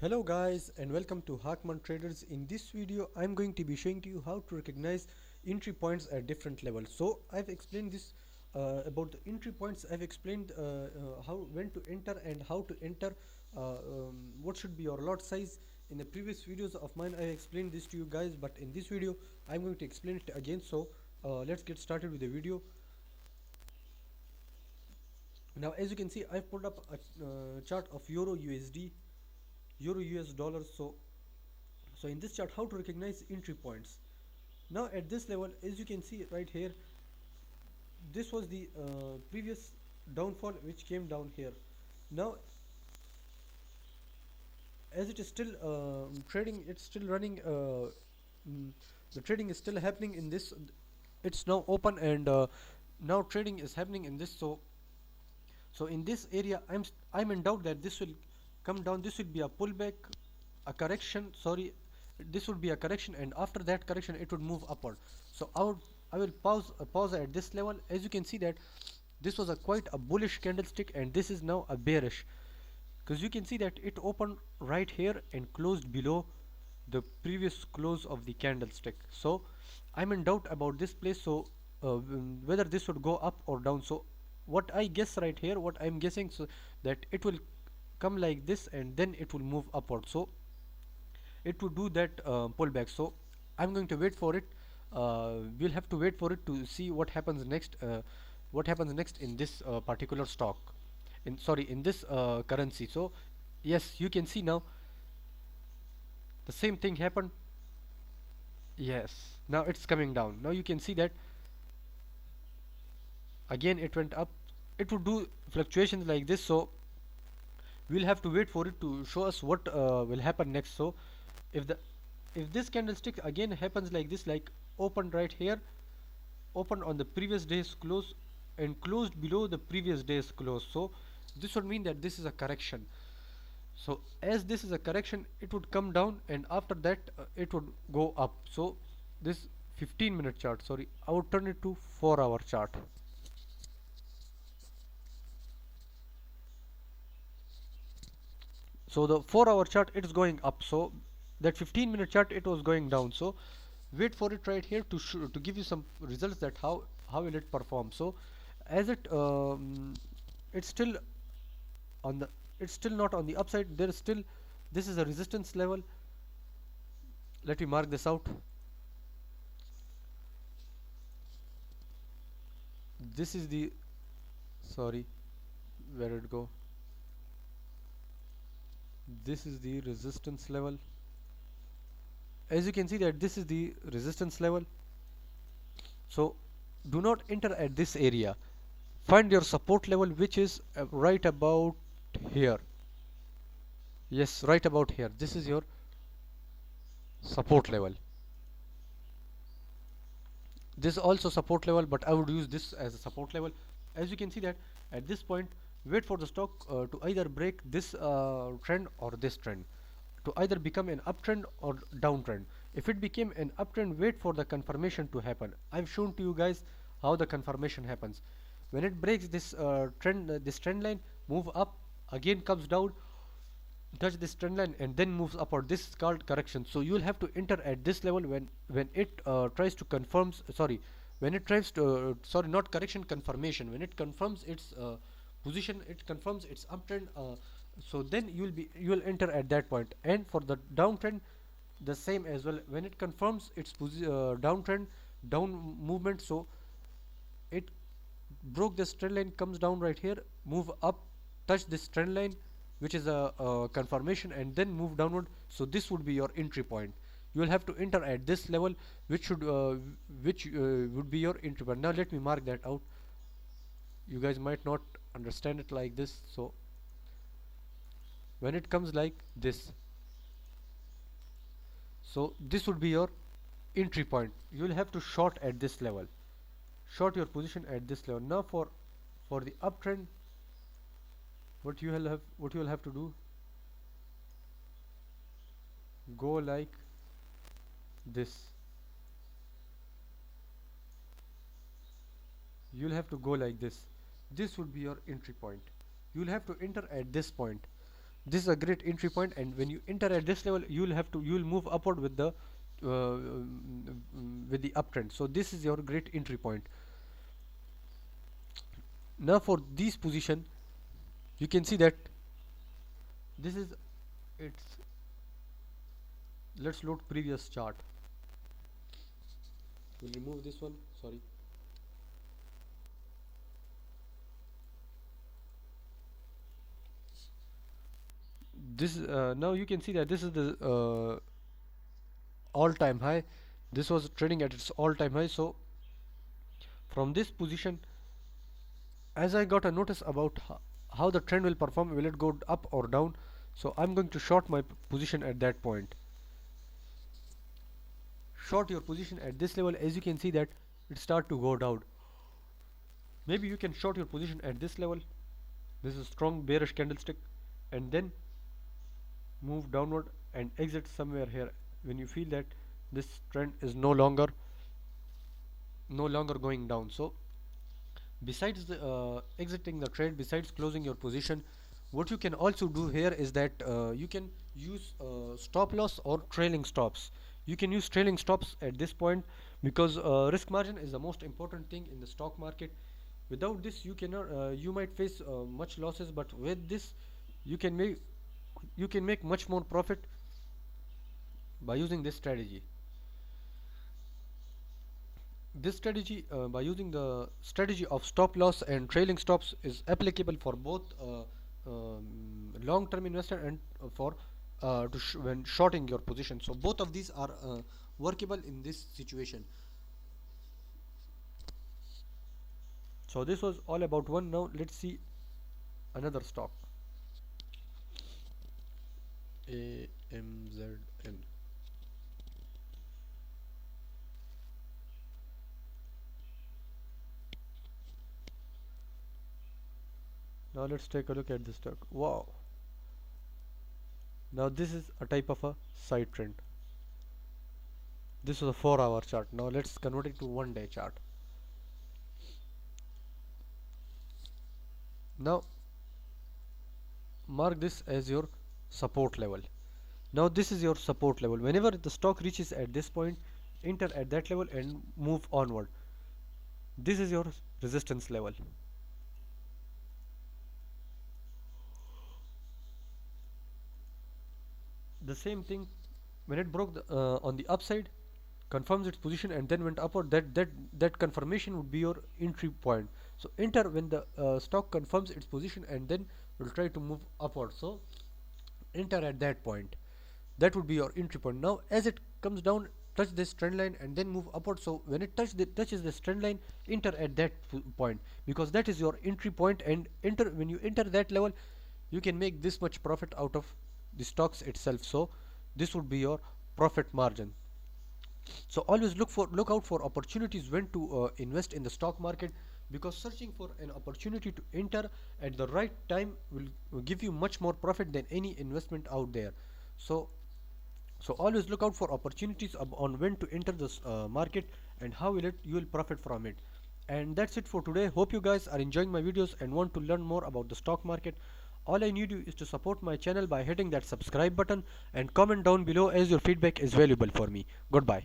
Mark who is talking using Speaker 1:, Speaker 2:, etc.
Speaker 1: Hello guys and welcome to Hakman Traders. In this video I'm going to be showing to you how to recognize entry points at different levels. So I've explained this about the entry points. I've explained how when to enter and how to enter, what should be your lot size. In the previous videos of mine I explained this to you guys, but in this video I'm going to explain it again. So let's get started with the video. Now as you can see, I've pulled up a chart of Euro USD, Euro US dollars. So in this chart, how to recognize entry points. Now at this level, as you can see right here, this was the previous downfall which came down here. Now as it is still trading, it's still running, mm, the trading is still happening in this. It's now open, and now trading is happening in this. So in this area, I'm in doubt that this will come down. This will be a pullback, a correction. Sorry, this would be a correction, and after that correction, it would move upward. So I will pause at this level. As you can see that this was a quite a bullish candlestick, and this is now a bearish, because you can see that it opened right here and closed below the previous close of the candlestick. So I'm in doubt about this place. So whether this would go up or down. So what I guess right here, what I'm guessing, so that it will come like this and then it will move upward. So it would do that pullback. So I'm going to wait for it. We'll have to wait for it to see what happens next. What happens next in this particular stock, in this currency. So yes, you can see now the same thing happened. Yes, now it's coming down. Now you can see that again it went up. It would do fluctuations like this. So we'll have to wait for it to show us what will happen next. So if the if this candlestick again happens like this, like opened right here, opened on the previous day's close and closed below the previous day's close, so this would mean that this is a correction. So as this is a correction, it would come down, and after that it would go up. So this 15-minute chart, sorry, I would turn it to 4-hour chart. So the 4-hour chart, it is going up. So that 15-minute chart, it was going down. So wait for it right here to give you some results that how will it perform. So as it's still on the it's still not on the upside. There is still, this is a resistance level. Let me mark this out. This is the, sorry, where did it go? This is the resistance level. As you can see that this is the resistance level. So do not enter at this area. Find your support level, which is right about here. Yes, right about here. This is your support level. This is also support level, but I would use this as a support level. As you can see that at this point, wait for the stock to either break this trend or this trend, to either become an uptrend or downtrend. If it became an uptrend, wait for the confirmation to happen. I've shown to you guys how the confirmation happens. When it breaks this this trend line, move up, again comes down, touch this trend line, and then moves upward. This is called correction. So you will have to enter at this level when it tries to confirm. Sorry, when it tries to sorry, not correction, confirmation. When it confirms its position, it confirms its uptrend. So then you will enter at that point. And for the downtrend, the same as well. When it confirms its downtrend, down movement, so it broke this trend line, comes down right here, move up, touch this trend line, which is a confirmation, and then move downward. So this would be your entry point. You will have to enter at this level, which would be your entry point. Now let me mark that out. You guys might not understand it like this. So when it comes like this, so this would be your entry point. You will have to short at this level, short your position at this level. Now for the uptrend, what you will have to do, go like this. You'll have to go like this. This would be your entry point. You'll have to enter at this point. this is a great entry point, and when you enter at this level, you'll move upward with the uptrend. So this is your great entry point. Now for this position, you can see that this is its. Let's load previous chart. We'll remove this one, sorry. This now you can see that this is the all-time high. This was trading at its all-time high. So from this position, as I got a notice about how the trend will perform, will it go up or down, so I'm going to short my position at that point. Short your position at this level. As you can see that it start to go down. Maybe you can short your position at this level. This is a strong bearish candlestick, and then move downward and exit somewhere here when you feel that this trend is no longer going down. So besides the exiting the trade, besides closing your position, what you can also do here is that you can use stop loss or trailing stops. You can use trailing stops at this point, because risk margin is the most important thing in the stock market. Without this, you cannot you might face much losses, but with this you can make much more profit by using this strategy. This strategy, by using the strategy of stop loss and trailing stops, is applicable for both long-term investor and for when shorting your position. So both of these are workable in this situation. So this was all about one. Now let's see another stock. AMZN. Now let's take a look at this stock. Wow. Now this is a type of a side trend. This was a 4-hour chart. Now let's convert it to 1-day chart. Now mark this as your support level. Now this is your support level. Whenever the stock reaches at this point, enter at that level and move onward. This is your resistance level. The same thing, when it broke on the upside, confirms its position and then went upward, that confirmation would be your entry point. So enter when the stock confirms its position and then will try to move upward. So enter at that point. That would be your entry point. Now as it comes down, touch this trend line and then move upward. So when it touches this trend line, enter at that point, because that is your entry point. And when you enter that level, you can make this much profit out of the stocks itself. So this would be your profit margin. So always look out for opportunities when to invest in the stock market, because searching for an opportunity to enter at the right time will give you much more profit than any investment out there. So always look out for opportunities on when to enter this market and how you will profit from it. And that's it for today. Hope you guys are enjoying my videos and want to learn more about the stock market. All I need you is to support my channel by hitting that subscribe button and comment down below, as your feedback is valuable for me. Goodbye.